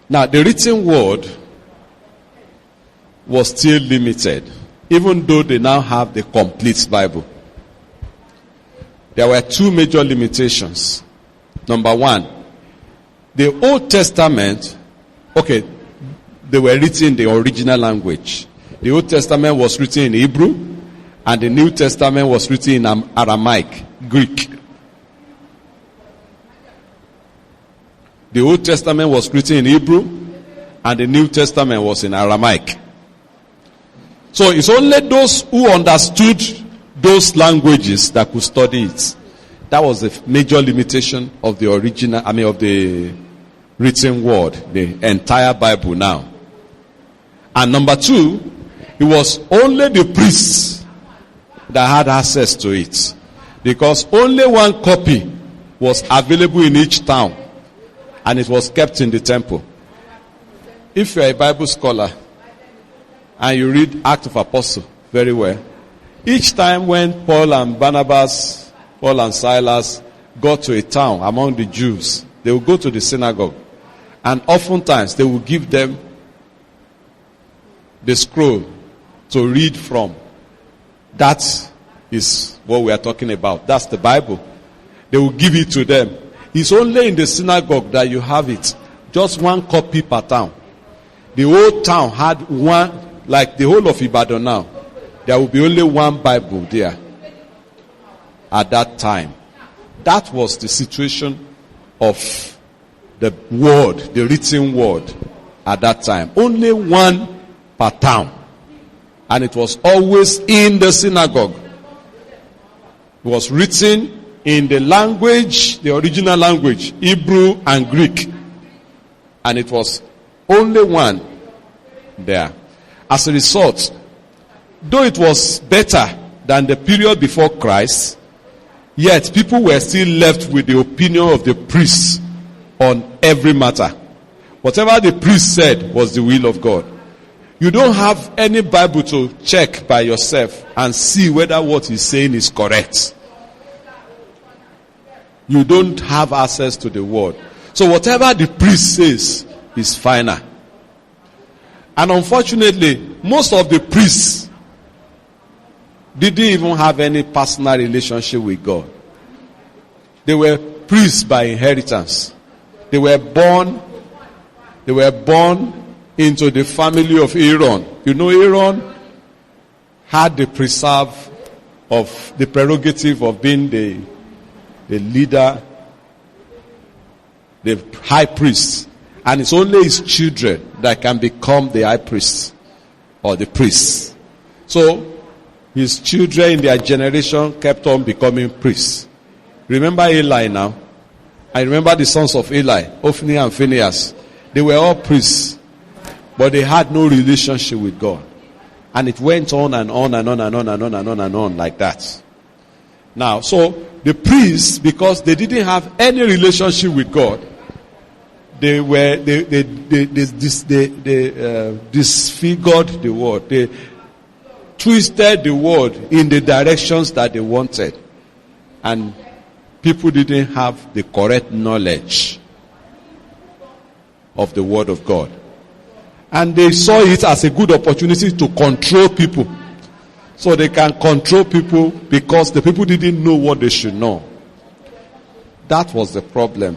Now, the written word was still limited, even though they now have the complete Bible. There were two major limitations. Number one, the Old Testament, they were written in the original language. The Old Testament was written in Hebrew, and the New Testament was written in Aramaic, Greek. The Old Testament was written in Hebrew, and the New Testament was in Aramaic. So it's only those who understood those languages that could study it. That was the major limitation of the of the written word, the entire Bible now. And number two, it was only the priests that had access to it, because only one copy was available in each town, and it was kept in the temple. If you are a Bible scholar and you read Acts of Apostles very well, each time when Paul and Silas got to a town among the Jews, they would go to the synagogue, and oftentimes they would give them the scroll to read from. That is what we are talking about. That's the Bible. They will give it to them. It's only in the synagogue that you have it. Just one copy per town. The whole town had one, like the whole of Ibadan now. There will be only one Bible there at that time. That was the situation of the word, the written word at that time. Only one per town. And it was always in the synagogue. It was written in the language, the original language, Hebrew and Greek. And it was only one there. As a result, though it was better than the period before Christ, yet people were still left with the opinion of the priests on every matter. Whatever the priest said was the will of God. You don't have any Bible to check by yourself and see whether what he's saying is correct. You don't have access to the word. So whatever the priest says is final. And unfortunately, most of the priests didn't even have any personal relationship with God. They were priests by inheritance. They were born into the family of Aaron. You know, Aaron had the prerogative of being the leader, the high priest. And it's only his children that can become the high priest or the priest. So his children in their generation kept on becoming priests. Remember Eli now? I remember the sons of Eli, Ophni and Phinehas. They were all priests, but they had no relationship with God. And it went on and on and on and on and on and on and on like that. Now, so the priests, because they didn't have any relationship with God, they disfigured the word. They twisted the word in the directions that they wanted. And people didn't have the correct knowledge of the word of God. And they saw it as a good opportunity to control people. So they can control people because the people didn't know what they should know. That was the problem.